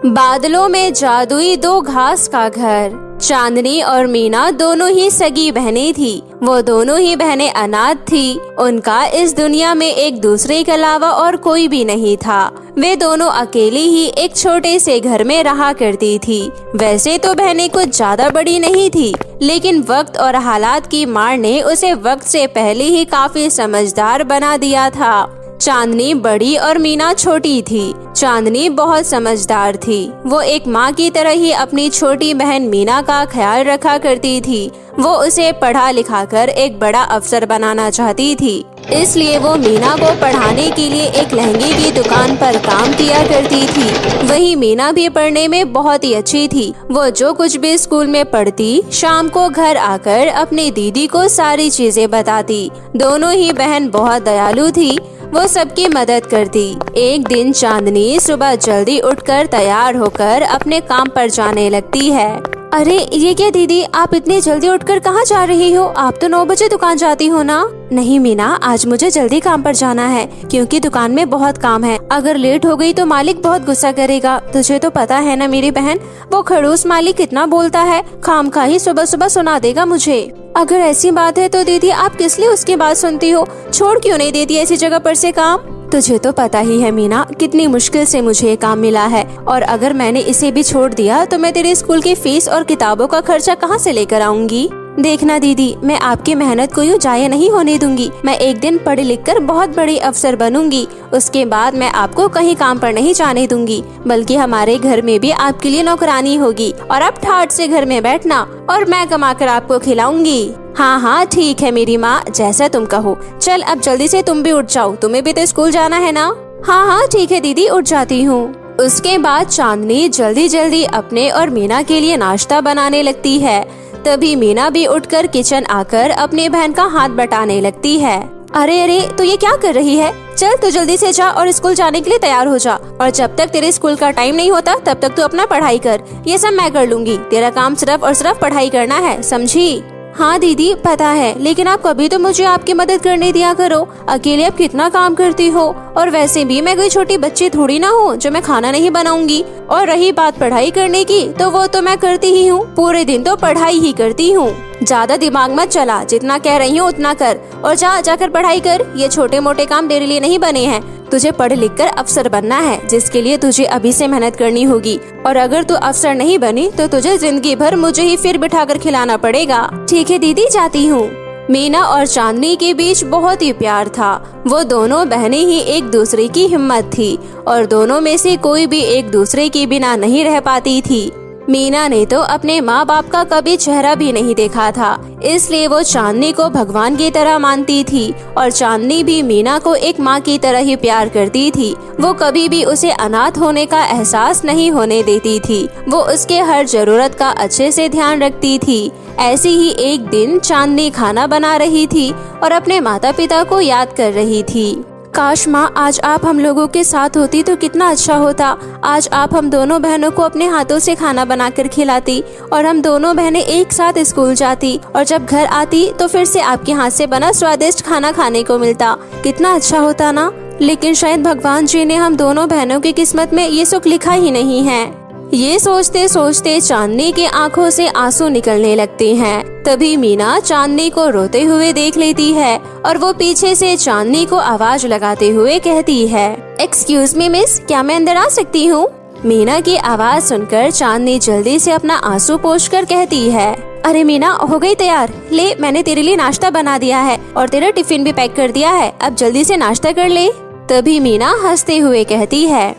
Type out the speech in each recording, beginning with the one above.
बादलों में जादुई दो घास का घर। चांदनी और मीना दोनों ही सगी बहनें थी। वो दोनों ही बहनें अनाथ थी। उनका इस दुनिया में एक दूसरे के अलावा और कोई भी नहीं था। वे दोनों अकेली ही एक छोटे से घर में रहा करती थी। वैसे तो बहनें कुछ ज्यादा बड़ी नहीं थी, लेकिन वक्त और हालात की मार ने उसे वक्त से पहले ही काफी समझदार बना दिया था। चांदनी बड़ी और मीना छोटी थी। चांदनी बहुत समझदार थी। वो एक माँ की तरह ही अपनी छोटी बहन मीना का ख्याल रखा करती थी। वो उसे पढ़ा लिखा कर एक बड़ा अफसर बनाना चाहती थी। इसलिए वो मीना को पढ़ाने के लिए एक लहंगे की दुकान पर काम किया करती थी। वही मीना भी पढ़ने में बहुत ही अच्छी थी। वो जो कुछ भी स्कूल में पढ़ती, शाम को घर आकर अपनी दीदी को सारी चीजें बताती। दोनों ही बहन बहुत दयालु थी। वो सबकी मदद करती। एक दिन चांदनी सुबह जल्दी उठकर तैयार होकर अपने काम पर जाने लगती है। अरे ये क्या दीदी, आप इतनी जल्दी उठकर कहाँ जा रही हो? आप तो 9 बजे दुकान जाती हो ना? नहीं मीना, आज मुझे जल्दी काम पर जाना है क्योंकि दुकान में बहुत काम है। अगर लेट हो गई तो मालिक बहुत गुस्सा करेगा। तुझे तो पता है ना मेरी बहन, वो खड़ूस मालिक कितना बोलता है। खामखा ही सुबह सुबह सुना देगा मुझे। अगर ऐसी बात है तो दीदी आप किस लिए उसकी बात सुनती हो? छोड़ क्यों नहीं देती ऐसी जगह पर से काम? तुझे तो पता ही है मीना, कितनी मुश्किल से मुझे ये काम मिला है, और अगर मैंने इसे भी छोड़ दिया तो मैं तेरे स्कूल की फीस और किताबों का खर्चा कहाँ से लेकर आऊंगी? देखना दीदी, मैं आपकी मेहनत को यूँ जाया नहीं होने दूंगी। मैं एक दिन पढ़ लिख कर बहुत बड़ी अफसर बनूंगी। उसके बाद मैं आपको कहीं काम पर नहीं जाने दूंगी, बल्कि हमारे घर में भी आपके लिए नौकरानी होगी और आप ठाट से घर में बैठना और मैं कमा कर आपको खिलाऊंगी। हाँ हाँ ठीक है मेरी माँ, जैसा तुम कहो। चल अब जल्दी से तुम भी उठ जाओ, तुम्हें भी तो स्कूल जाना है ना? हाँ हाँ ठीक है दीदी, उठ जाती हूँ। उसके बाद चांदनी जल्दी जल्दी अपने और मीना के लिए नाश्ता बनाने लगती है। तभी मीना भी उठकर किचन आकर अपनी बहन का हाथ बटाने लगती है। अरे अरे, तो ये क्या कर रही है? चल तू जल्दी से जा और स्कूल जाने के लिए तैयार हो जा, और जब तक तेरे स्कूल का टाइम नहीं होता तब तक तू अपना पढ़ाई कर। ये सब मैं कर लूंगी। तेरा काम सिर्फ और सिर्फ पढ़ाई करना है, समझी? हाँ दीदी पता है, लेकिन आप कभी तो मुझे आपकी मदद करने दिया करो। अकेले आप कितना काम करती हो, और वैसे भी मैं कोई छोटी बच्ची थोड़ी ना हूँ जो मैं खाना नहीं बनाऊंगी। और रही बात पढ़ाई करने की, तो वो तो मैं करती ही हूँ। पूरे दिन तो पढ़ाई ही करती हूँ। ज्यादा दिमाग मत चला, जितना कह रही हूँ उतना कर, और जाकर पढ़ाई कर। ये छोटे मोटे काम तेरे लिए नहीं बने हैं। तुझे पढ़ लिख कर अफसर बनना है, जिसके लिए तुझे अभी से मेहनत करनी होगी। और अगर तू अफसर नहीं बनी तो तुझे जिंदगी भर मुझे ही फिर बिठा कर खिलाना पड़ेगा। ठीक है दीदी, जाती हूँ। मीना और चांदनी के बीच बहुत ही प्यार था। वो दोनों बहनें ही एक दूसरे की हिम्मत थी, और दोनों में से कोई भी एक दूसरे के बिना नहीं रह पाती थी। मीना ने तो अपने माँ बाप का कभी चेहरा भी नहीं देखा था, इसलिए वो चांदनी को भगवान की तरह मानती थी, और चांदनी भी मीना को एक माँ की तरह ही प्यार करती थी। वो कभी भी उसे अनाथ होने का एहसास नहीं होने देती थी। वो उसके हर जरूरत का अच्छे से ध्यान रखती थी। ऐसे ही एक दिन चांदनी खाना बना रही थी और अपने माता पिता को याद कर रही थी। काश माँ, आज आप हम लोगों के साथ होती तो कितना अच्छा होता। आज आप हम दोनों बहनों को अपने हाथों से खाना बनाकर खिलाती, और हम दोनों बहनें एक साथ स्कूल जाती, और जब घर आती तो फिर से आपके हाथ से बना स्वादिष्ट खाना खाने को मिलता। कितना अच्छा होता ना। लेकिन शायद भगवान जी ने हम दोनों बहनों की किस्मत में ये सुख लिखा ही नहीं है। ये सोचते सोचते चांदनी के आंखों से आंसू निकलने लगते हैं। तभी मीना चांदनी को रोते हुए देख लेती है, और वो पीछे से चांदनी को आवाज लगाते हुए कहती है, एक्सक्यूज मी मिस, क्या मैं अंदर आ सकती हूँ? मीना की आवाज सुनकर चांदनी जल्दी से अपना आंसू पोंछकर कहती है, अरे मीना, हो गई तैयार? ले, मैंने तेरे लिए नाश्ता बना दिया है और तेरा टिफिन भी पैक कर दिया है। अब जल्दी से नाश्ता कर ले। तभी मीना हंसते हुए कहती है,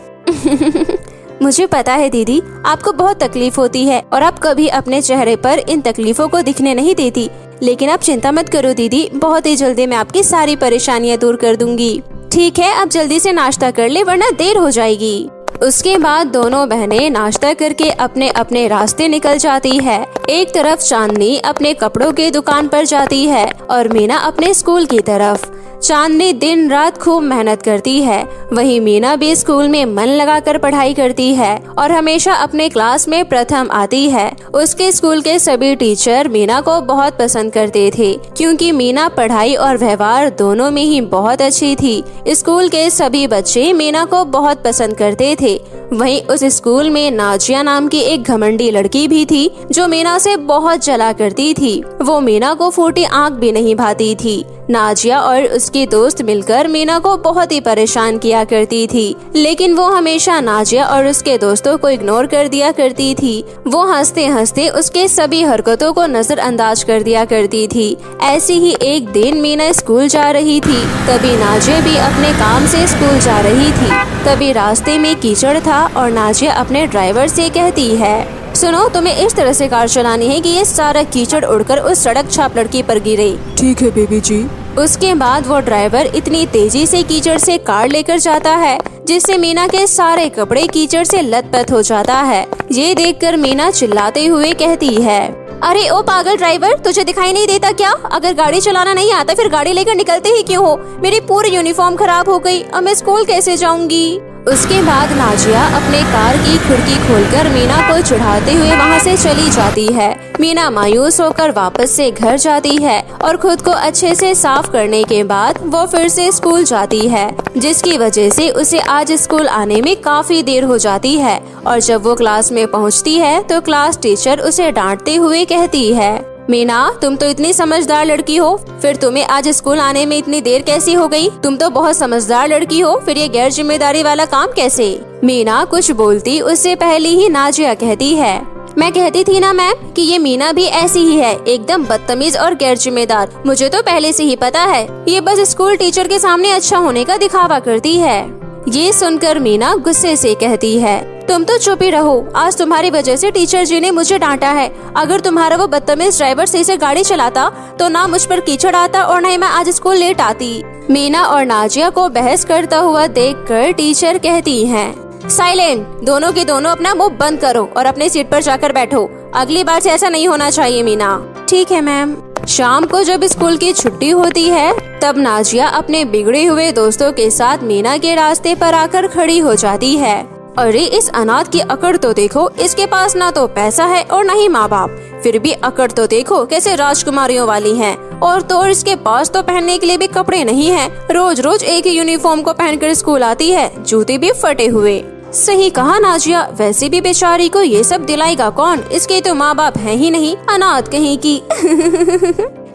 मुझे पता है दीदी, आपको बहुत तकलीफ होती है और आप कभी अपने चेहरे पर इन तकलीफों को दिखने नहीं देती। लेकिन आप चिंता मत करो दीदी, बहुत ही जल्दी मैं आपकी सारी परेशानियां दूर कर दूंगी। ठीक है, अब जल्दी से नाश्ता कर ले वरना देर हो जाएगी। उसके बाद दोनों बहनें नाश्ता करके अपने अपने रास्ते निकल जाती है। एक तरफ चांदनी अपने कपड़ों की दुकान पर जाती है और मीना अपने स्कूल की तरफ। चांदनी दिन रात खूब मेहनत करती है, वहीं मीना भी स्कूल में मन लगाकर पढ़ाई करती है और हमेशा अपने क्लास में प्रथम आती है। उसके स्कूल के सभी टीचर मीना को बहुत पसंद करते थे, क्योंकि मीना पढ़ाई और व्यवहार दोनों में ही बहुत अच्छी थी। स्कूल के सभी बच्चे मीना को बहुत पसंद करते थे। वहीं उस स्कूल में नाजिया नाम की एक घमंडी लड़की भी थी जो मीना से बहुत जला करती थी। वो मीना को फूटी आंख भी नहीं भाती थी। नाजिया और उसकी दोस्त मिलकर मीना को बहुत ही परेशान किया करती थी, लेकिन वो हमेशा नाजिया और उसके दोस्तों को इग्नोर कर दिया करती थी। वो हंसते हंसते उसके सभी हरकतों को नजरअंदाज कर दिया करती थी। ऐसी ही एक दिन मीना स्कूल जा रही थी, तभी नाजिया भी अपने काम से स्कूल जा रही थी। तभी रास्ते में कीचड़ था और नाजिया अपने ड्राइवर से कहती है, सुनो, तुम्हें इस तरह से कार चलानी है कि ये सारा कीचड़ उड़कर उस सड़क छाप लड़की पर गिरे। ठीक है बेबी जी। उसके बाद वो ड्राइवर इतनी तेजी से कीचड़ से कार लेकर जाता है जिससे मीना के सारे कपड़े कीचड़ से लथपथ हो जाता है। ये देखकर मीना चिल्लाते हुए कहती है, अरे ओ पागल ड्राइवर, तुझे दिखाई नहीं देता क्या? अगर गाड़ी चलाना नहीं आता फिर गाड़ी लेकर निकलते ही क्यों हो? मेरी पूरी यूनिफॉर्म खराब हो गई, अब मैं स्कूल कैसे जाऊंगी? उसके बाद नाजिया अपने कार की खिड़की खोलकर मीना को चिढ़ाते हुए वहाँ से चली जाती है। मीना मायूस होकर वापस से घर जाती है और खुद को अच्छे से साफ करने के बाद वो फिर से स्कूल जाती है, जिसकी वजह से उसे आज स्कूल आने में काफी देर हो जाती है। और जब वो क्लास में पहुँचती है तो क्लास टीचर उसे डांटते हुए कहती है, मीना, तुम तो इतनी समझदार लड़की हो, फिर तुम्हें आज स्कूल आने में इतनी देर कैसी हो गई? तुम तो बहुत समझदार लड़की हो, फिर ये गैर जिम्मेदारी वाला काम कैसे? मीना कुछ बोलती उससे पहले ही नाजिया कहती है, मैं कहती थी ना मैम कि ये मीना भी ऐसी ही है, एकदम बदतमीज और गैर जिम्मेदार। मुझे तो पहले से ही पता है, ये बस स्कूल टीचर के सामने अच्छा होने का दिखावा करती है। ये सुनकर मीना गुस्से से कहती है, तुम तो चुप ही रहो, आज तुम्हारी वजह से टीचर जी ने मुझे डांटा है। अगर तुम्हारा वो बदतमीज ड्राइवर सही से गाड़ी चलाता तो ना मुझ पर कीचड़ आता और न ही मैं आज स्कूल लेट आती। मीना और नाजिया को बहस करता हुआ देखकर टीचर कहती हैं, साइलेंट, दोनों के दोनों अपना मुंह बंद करो और अपने सीट पर जाकर बैठो। अगली बार से ऐसा नहीं होना चाहिए मीना। ठीक है मैम। शाम को जब स्कूल की छुट्टी होती है तब नाजिया अपने बिगड़े हुए दोस्तों के साथ मीना के रास्ते पर आकर खड़ी हो जाती है। अरे इस अनाथ की अकड़ तो देखो, इसके पास ना तो पैसा है और ना ही माँ बाप, फिर भी अकड़ तो देखो कैसे राजकुमारियों वाली है। और तो इसके पास तो पहनने के लिए भी कपड़े नहीं है, रोज रोज एक ही यूनिफॉर्म को पहनकर स्कूल आती है, जूते भी फटे हुए। सही कहा नाजिया, वैसे भी बेचारी को ये सब दिलाएगा कौन? इसके तो माँ बाप है ही नहीं, अनाथ कहीं की।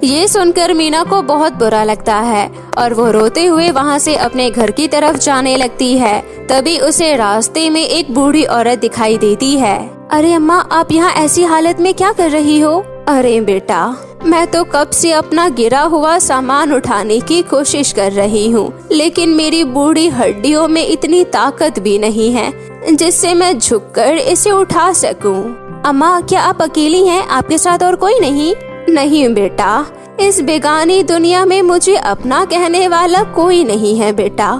ये सुनकर मीना को बहुत बुरा लगता है और वो रोते हुए वहाँ से अपने घर की तरफ जाने लगती है। तभी उसे रास्ते में एक बूढ़ी औरत दिखाई देती है। अरे अम्मा, आप यहाँ ऐसी हालत में क्या कर रही हो? अरे बेटा, मैं तो कब से अपना गिरा हुआ सामान उठाने की कोशिश कर रही हूँ, लेकिन मेरी बूढ़ी हड्डियों में इतनी ताकत भी नहीं है जिससे मैं झुककर इसे उठा सकूं। अम्मा, क्या आप अकेली हैं? आपके साथ और कोई नहीं? नहीं बेटा, इस बेगानी दुनिया में मुझे अपना कहने वाला कोई नहीं है बेटा।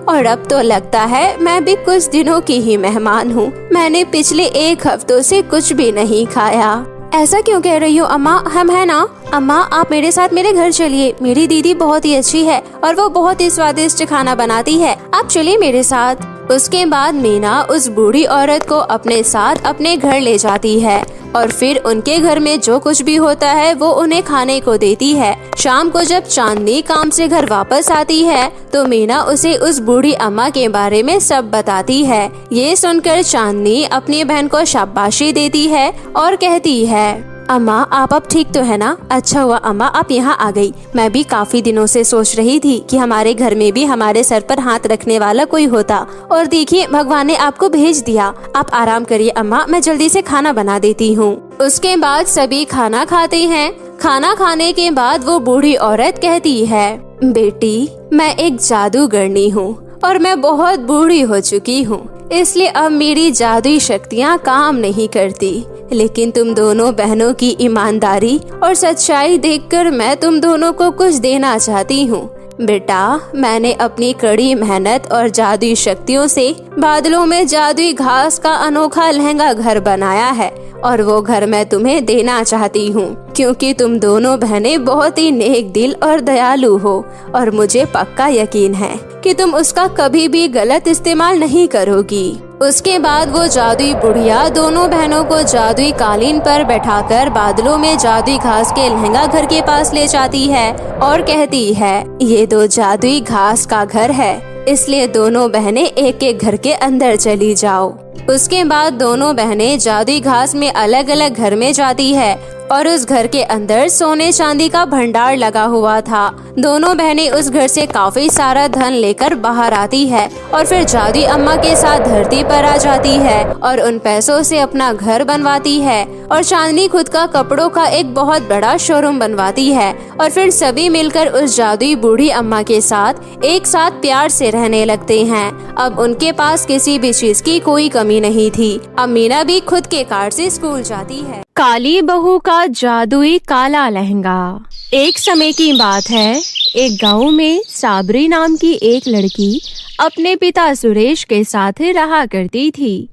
और अब तो लगता है मैं भी कुछ दिनों की ही मेहमान हूँ। मैंने पिछले 1 हफ्तों से कुछ भी नहीं खाया। ऐसा क्यों कह रही हो अम्मा? हम है ना। अम्मा, आप मेरे साथ मेरे घर चलिए, मेरी दीदी बहुत ही अच्छी है और वो बहुत ही स्वादिष्ट खाना बनाती है, आप चलिए मेरे साथ। उसके बाद मीना उस बूढ़ी औरत को अपने साथ अपने घर ले जाती है और फिर उनके घर में जो कुछ भी होता है वो उन्हें खाने को देती है। शाम को जब चांदनी काम से घर वापस आती है तो मीना उसे उस बूढ़ी अम्मा के बारे में सब बताती है। ये सुनकर चांदनी अपनी बहन को शाबाशी देती है और कहती है, अम्मा, आप अब ठीक तो है ना? अच्छा हुआ अम्मा आप यहाँ आ गई। मैं भी काफी दिनों से सोच रही थी कि हमारे घर में भी हमारे सर पर हाथ रखने वाला कोई होता, और देखिए भगवान ने आपको भेज दिया। आप आराम करिए अम्मा, मैं जल्दी से खाना बना देती हूँ। उसके बाद सभी खाना खाते हैं। खाना खाने के बाद वो बूढ़ी औरत कहती है, बेटी, मैं एक जादूगरनी हूँ और मैं बहुत बूढ़ी हो चुकी हूँ, इसलिए अब मेरी जादुई शक्तियाँ काम नहीं करती। लेकिन तुम दोनों बहनों की ईमानदारी और सच्चाई देखकर मैं तुम दोनों को कुछ देना चाहती हूँ। बेटा, मैंने अपनी कड़ी मेहनत और जादुई शक्तियों से बादलों में जादुई घास का अनोखा लहंगा घर बनाया है और वो घर मैं तुम्हें देना चाहती हूँ, क्योंकि तुम दोनों बहनें बहुत ही नेक दिल और दयालु हो और मुझे पक्का यकीन है कि तुम उसका कभी भी गलत इस्तेमाल नहीं करोगी। उसके बाद वो जादुई बुढ़िया दोनों बहनों को जादुई कालीन पर बैठाकर बादलों में जादुई घास के लहंगा घर के पास ले जाती है और कहती है, ये 2 जादुई घास का घर है, इसलिए दोनों बहनें एक एक घर के अंदर चली जाओ। उसके बाद दोनों बहनें जादुई घास में अलग अलग घर में जाती है और उस घर के अंदर सोने चांदी का भंडार लगा हुआ था। दोनों बहनें उस घर से काफी सारा धन लेकर बाहर आती है और फिर जादुई अम्मा के साथ धरती पर आ जाती है और उन पैसों से अपना घर बनवाती है और चांदनी खुद का कपड़ों का एक बहुत बड़ा शोरूम बनवाती है और फिर सभी मिलकर उस जादुई बूढ़ी अम्मा के साथ एक साथ प्यार से रहने लगते हैं। अब उनके पास किसी भी चीज की कोई कमी नहीं थी। अब मीना भी खुद के कार से स्कूल जाती है। काली बहू का जादुई काला लहंगा। एक समय की बात है, एक गांव में साबरी नाम की एक लड़की अपने पिता सुरेश के साथ रहा करती थी।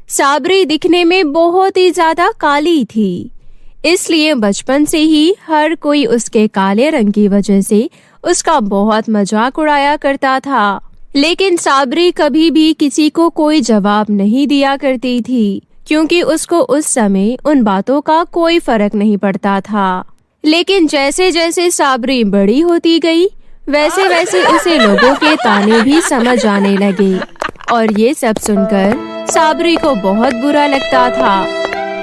साबरी दिखने में बहुत ही ज्यादा काली थी, इसलिए बचपन से ही हर कोई उसके काले रंग की वजह से उसका बहुत मजाक उड़ाया करता था। लेकिन साबरी कभी भी किसी को कोई जवाब नहीं दिया करती थी, क्योंकि उसको उस समय उन बातों का कोई फर्क नहीं पड़ता था। लेकिन जैसे जैसे साबरी बड़ी होती गई, वैसे वैसे उसे लोगों के ताने भी समझ आने लगे और ये सब सुनकर साबरी को बहुत बुरा लगता था।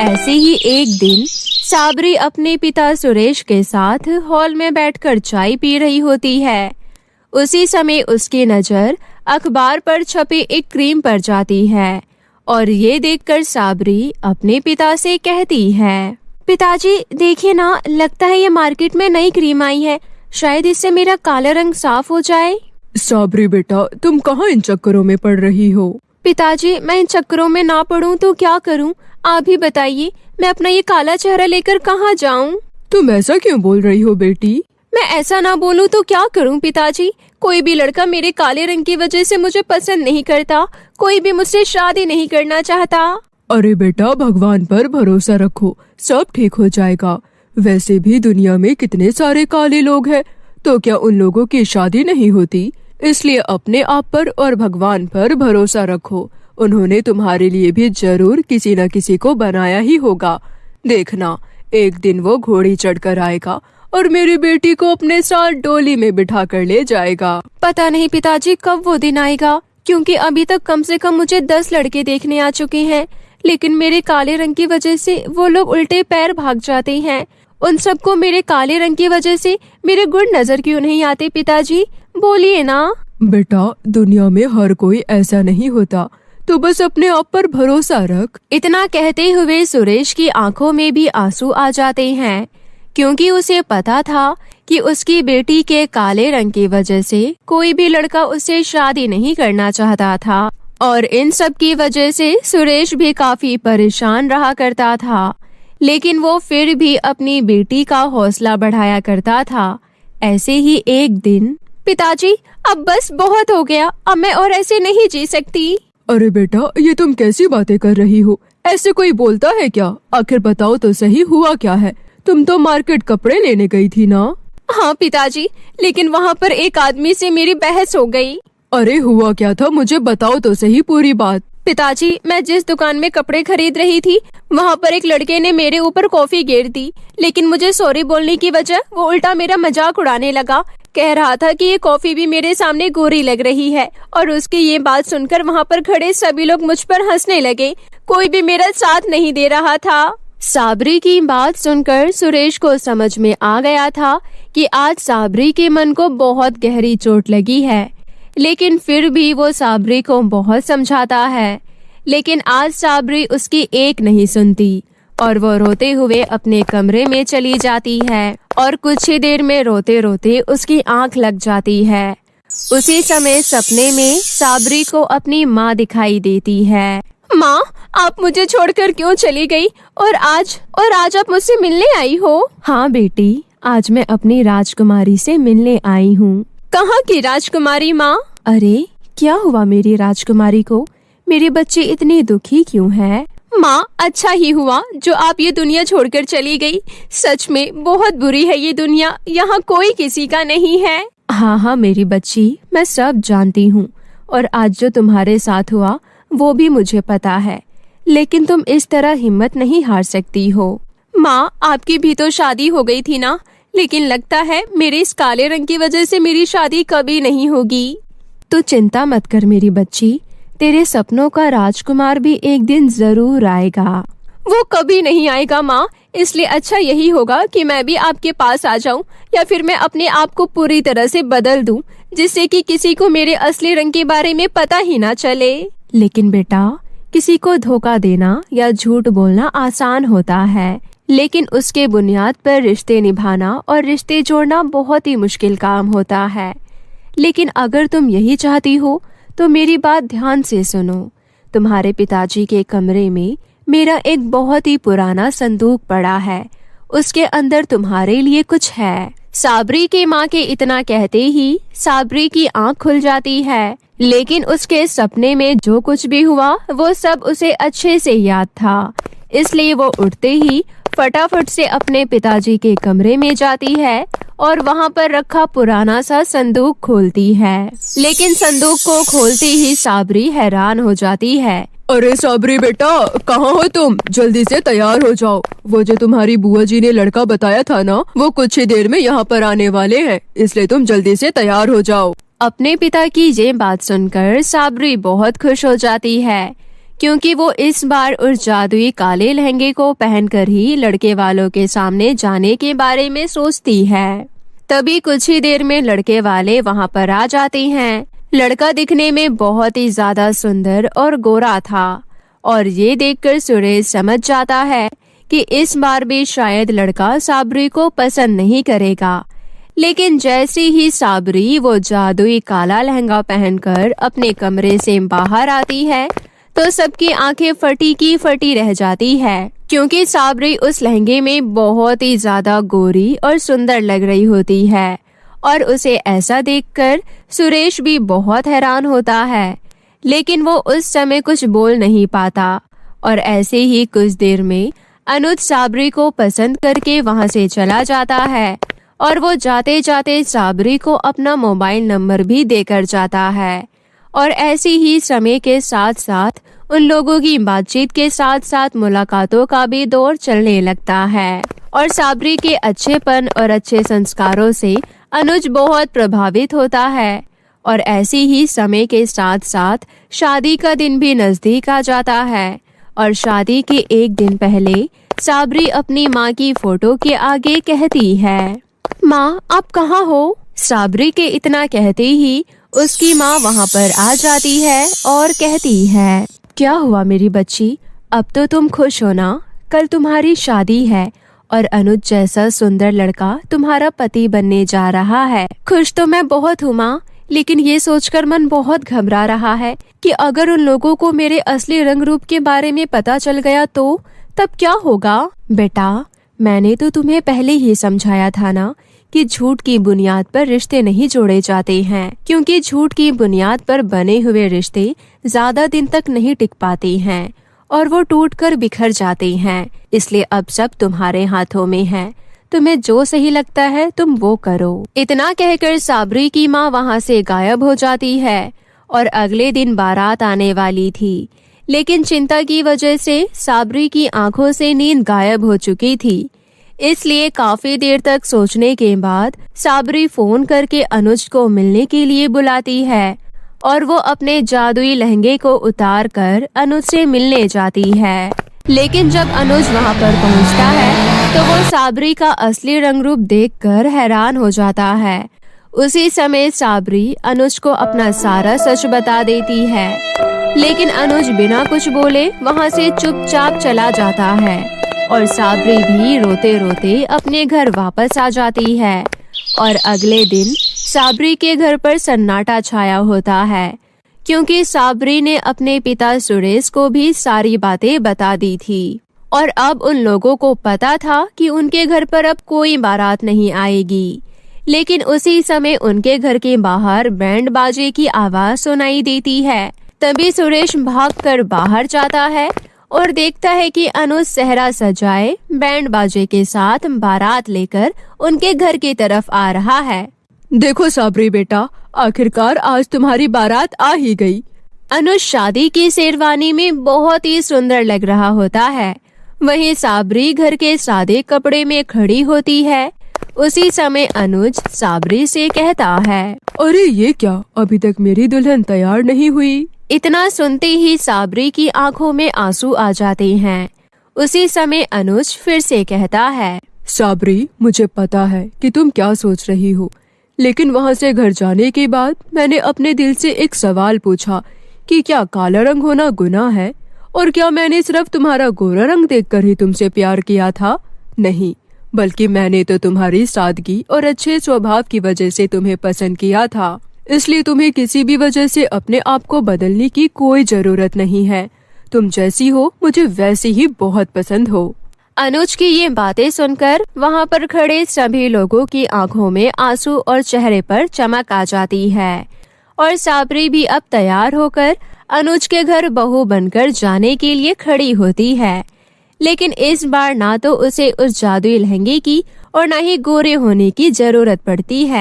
ऐसे ही एक दिन साबरी अपने पिता सुरेश के साथ हॉल में बैठकर चाय पी रही होती है। उसी समय उसकी नजर अखबार पर छपे एक क्रीम पर जाती है और ये देखकर साबरी अपने पिता से कहती है, पिताजी देखिए ना, लगता है ये मार्केट में नई क्रीम आई है, शायद इससे मेरा काला रंग साफ हो जाए। साबरी बेटा, तुम कहाँ इन चक्करों में पड़ रही हो? पिताजी मैं इन चक्करों में ना पड़ूं तो क्या करूं, आप ही बताइए, मैं अपना ये काला चेहरा लेकर कहाँ जाऊं? तुम ऐसा क्यों बोल रही हो बेटी? मैं ऐसा ना बोलूं तो क्या करूं पिताजी, कोई भी लड़का मेरे काले रंग की वजह से मुझे पसंद नहीं करता, कोई भी मुझसे शादी नहीं करना चाहता। अरे बेटा, भगवान पर भरोसा रखो, सब ठीक हो जाएगा। वैसे भी दुनिया में कितने सारे काले लोग हैं, तो क्या उन लोगों की शादी नहीं होती? इसलिए अपने आप पर और भगवान पर भरोसा रखो, उन्होंने तुम्हारे लिए भी जरूर किसी न किसी को बनाया ही होगा। देखना, एक दिन वो घोड़ी चढ़कर आएगा और मेरी बेटी को अपने साथ डोली में बिठा कर ले जाएगा। पता नहीं पिताजी कब वो दिन आएगा, क्योंकि अभी तक कम से कम मुझे 10 लड़के देखने आ चुके हैं, लेकिन मेरे काले रंग की वजह से वो लोग उल्टे पैर भाग जाते हैं। उन सबको मेरे काले रंग की वजह से मेरे गुण नजर क्यों नहीं आते पिताजी, बोलिए ना। बेटा, दुनिया में हर कोई ऐसा नहीं होता, तो बस अपने आप पर भरोसा रख। इतना कहते हुए सुरेश की आंखों में भी आंसू आ जाते हैं, क्योंकि उसे पता था कि उसकी बेटी के काले रंग की वजह से कोई भी लड़का उससे शादी नहीं करना चाहता था और इन सब की वजह से सुरेश भी काफी परेशान रहा करता था। लेकिन वो फिर भी अपनी बेटी का हौसला बढ़ाया करता था। ऐसे ही एक दिन, पिताजी अब बस बहुत हो गया, अब मैं और ऐसे नहीं जी सकती। अरे बेटा, ये तुम कैसी बातें कर रही हो? ऐसे कोई बोलता है क्या? आखिर बताओ तो सही, हुआ क्या है? तुम तो मार्केट कपड़े लेने गई थी ना? हाँ पिताजी, लेकिन वहाँ पर एक आदमी से मेरी बहस हो गई। अरे हुआ क्या था, मुझे बताओ तो सही पूरी बात। पिताजी, मैं जिस दुकान में कपड़े खरीद रही थी, वहाँ पर एक लड़के ने मेरे ऊपर कॉफी गिर दी, लेकिन मुझे सॉरी बोलने की वजह वो उल्टा मेरा मजाक उड़ाने लगा। कह रहा था कि ये कॉफी भी मेरे सामने गोरी लग रही है और उसकी ये बात सुनकर वहाँ पर खड़े सभी लोग मुझ पर हंसने लगे। कोई भी मेरा साथ नहीं दे रहा था। साबरी की बात सुनकर सुरेश को समझ में आ गया था कि आज साबरी के मन को बहुत गहरी चोट लगी है, लेकिन फिर भी वो साबरी को बहुत समझाता है। लेकिन आज साबरी उसकी एक नहीं सुनती और वो रोते हुए अपने कमरे में चली जाती है और कुछ ही देर में रोते रोते उसकी आंख लग जाती है। उसी समय सपने में साबरी को अपनी माँ दिखाई देती है। माँ, आप मुझे छोड़कर क्यों चली गई और आज आप मुझसे मिलने आई हो? हाँ बेटी, आज मैं अपनी राजकुमारी से मिलने आई हूँ। कहाँ की राजकुमारी माँ? अरे क्या हुआ मेरी राजकुमारी को? मेरी बच्ची इतनी दुखी क्यों है? माँ, अच्छा ही हुआ जो आप ये दुनिया छोड़कर चली गई। सच में बहुत बुरी है ये दुनिया, यहाँ कोई किसी का नहीं है। हाँ मेरी बच्ची, मैं सब जानती हूँ और आज जो तुम्हारे साथ हुआ वो भी मुझे पता है, लेकिन तुम इस तरह हिम्मत नहीं हार सकती हो। माँ, आपकी भी तो शादी हो गई थी ना, लेकिन लगता है मेरे इस काले रंग की वजह से मेरी शादी कभी नहीं होगी। तो चिंता मत कर मेरी बच्ची, तेरे सपनों का राजकुमार भी एक दिन जरूर आएगा। वो कभी नहीं आएगा माँ, इसलिए अच्छा यही होगा कि मैं भी आपके पास आ जाऊं, या फिर मैं अपने आप को पूरी तरह से बदल दूं, जिससे कि किसी को मेरे असली रंग के बारे में पता ही ना चले। लेकिन बेटा, किसी को धोखा देना या झूठ बोलना आसान होता है, लेकिन उसके बुनियाद पर रिश्ते निभाना और रिश्ते जोड़ना बहुत ही मुश्किल काम होता है। लेकिन अगर तुम यही चाहती हो तो मेरी बात ध्यान से सुनो। तुम्हारे पिताजी के कमरे में मेरा एक बहुत ही पुराना संदूक पड़ा है, उसके अंदर तुम्हारे लिए कुछ है। साबरी की माँ के इतना कहते ही साबरी की आंख खुल जाती है, लेकिन उसके सपने में जो कुछ भी हुआ वो सब उसे अच्छे से याद था। इसलिए वो उठते ही फटाफट से अपने पिताजी के कमरे में जाती है और वहाँ पर रखा पुराना सा संदूक खोलती है। लेकिन संदूक को खोलते ही साबरी हैरान हो जाती है। अरे साबरी बेटा, कहाँ हो तुम? जल्दी से तैयार हो जाओ। वो जो तुम्हारी बुआ जी ने लड़का बताया था ना, वो कुछ ही देर में यहाँ पर आने वाले हैं, इसलिए तुम जल्दी से तैयार हो जाओ। अपने पिता की ये बात सुनकर साबरी बहुत खुश हो जाती है, क्योंकि वो इस बार उस जादुई काले लहंगे को पहनकर ही लड़के वालों के सामने जाने के बारे में सोचती है। तभी कुछ ही देर में लड़के वाले वहाँ पर आ जाते हैं। लड़का दिखने में बहुत ही ज्यादा सुंदर और गोरा था, और ये देखकर सुरेश समझ जाता है कि इस बार भी शायद लड़का साबरी को पसंद नहीं करेगा। लेकिन जैसे ही साबरी वो जादुई काला लहंगा पहनकर अपने कमरे से बाहर आती है तो सबकी आंखें फटी की फटी रह जाती है, क्योंकि साबरी उस लहंगे में बहुत ही ज्यादा गोरी और सुंदर लग रही होती है। और उसे ऐसा देखकर सुरेश भी बहुत हैरान होता है, लेकिन वो उस समय कुछ बोल नहीं पाता। और ऐसे ही कुछ देर में अनुज साबरी को पसंद करके वहाँ से चला जाता है, और वो जाते जाते साबरी को अपना मोबाइल नंबर भी देकर जाता है। और ऐसे ही समय के साथ साथ उन लोगों की बातचीत के साथ साथ मुलाकातों का भी दौर चलने लगता है। और साबरी के अच्छेपन और अच्छे संस्कारों से अनुज बहुत प्रभावित होता है। और ऐसे ही समय के साथ साथ शादी का दिन भी नजदीक आ जाता है। और शादी के एक दिन पहले साबरी अपनी माँ की फोटो के आगे कहती है, माँ आप कहाँ हो? साबरी के इतना कहते ही उसकी माँ वहाँ पर आ जाती है और कहती है, क्या हुआ मेरी बच्ची? अब तो तुम खुश हो ना? कल तुम्हारी शादी है और अनुज जैसा सुंदर लड़का तुम्हारा पति बनने जा रहा है। खुश तो मैं बहुत हूँ माँ, लेकिन ये सोचकर मन बहुत घबरा रहा है कि अगर उन लोगों को मेरे असली रंग रूप के बारे में पता चल गया तो तब क्या होगा? बेटा, मैंने तो तुम्हें पहले ही समझाया था ना कि झूठ की बुनियाद पर रिश्ते नहीं जोड़े जाते हैं, क्योंकि झूठ की बुनियाद पर बने हुए रिश्ते ज्यादा दिन तक नहीं टिक पाते हैं और वो टूटकर बिखर जाते हैं। इसलिए अब सब तुम्हारे हाथों में है, तुम्हें जो सही लगता है तुम वो करो। इतना कहकर साबरी की माँ वहाँ से गायब हो जाती है। और अगले दिन बारात आने वाली थी, लेकिन चिंता की वजह से साबरी की आंखों से नींद गायब हो चुकी थी। इसलिए काफी देर तक सोचने के बाद साबरी फोन करके अनुज को मिलने के लिए बुलाती है, और वो अपने जादुई लहंगे को उतार कर अनुज से मिलने जाती है। लेकिन जब अनुज वहाँ पर पहुँचता है तो वो साबरी का असली रंग रूप देखकर हैरान हो जाता है। उसी समय साबरी अनुज को अपना सारा सच बता देती है, लेकिन अनुज बिना कुछ बोले वहाँ से चुपचाप चला जाता है। और साबरी भी रोते रोते अपने घर वापस आ जाती है। और अगले दिन साबरी के घर पर सन्नाटा छाया होता है, क्योंकि साबरी ने अपने पिता सुरेश को भी सारी बातें बता दी थी। और अब उन लोगों को पता था कि उनके घर पर अब कोई बारात नहीं आएगी। लेकिन उसी समय उनके घर के बाहर बैंड बाजे की आवाज सुनाई देती है। तभी सुरेश भागकर बाहर जाता है और देखता है कि अनुज सेहरा सजाए बैंड बाजे के साथ बारात लेकर उनके घर की तरफ आ रहा है। देखो साबरी बेटा, आखिरकार आज तुम्हारी बारात आ ही गई। अनुज शादी की शेरवानी में बहुत ही सुंदर लग रहा होता है। वहीं साबरी घर के सादे कपड़े में खड़ी होती है। उसी समय अनुज साबरी से कहता है, अरे ये क्या, अभी तक मेरी दुल्हन तैयार नहीं हुई। इतना सुनते ही साबरी की आंखों में आंसू आ जाते हैं। उसी समय अनुज फिर से कहता है, साबरी, मुझे पता है कि तुम क्या सोच रही हो, लेकिन वहाँ से घर जाने के बाद मैंने अपने दिल से एक सवाल पूछा कि क्या काला रंग होना गुनाह है, और क्या मैंने सिर्फ तुम्हारा गोरा रंग देखकर ही तुमसे प्यार किया था? नहीं, बल्कि मैंने तो तुम्हारी सादगी और अच्छे स्वभाव की वजह से तुम्हें पसंद किया था। इसलिए तुम्हें किसी भी वजह से अपने आप को बदलने की कोई जरूरत नहीं है। तुम जैसी हो मुझे वैसी ही बहुत पसंद हो। अनुज की ये बातें सुनकर वहाँ पर खड़े सभी लोगों की आंखों में आंसू और चेहरे पर चमक आ जाती है और साबरी भी अब तैयार होकर अनुज के घर बहू बनकर जाने के लिए खड़ी होती है। लेकिन इस बार ना तो उसे उस जादुई लहंगे की और न ही गोरे होने की जरूरत पड़ती है।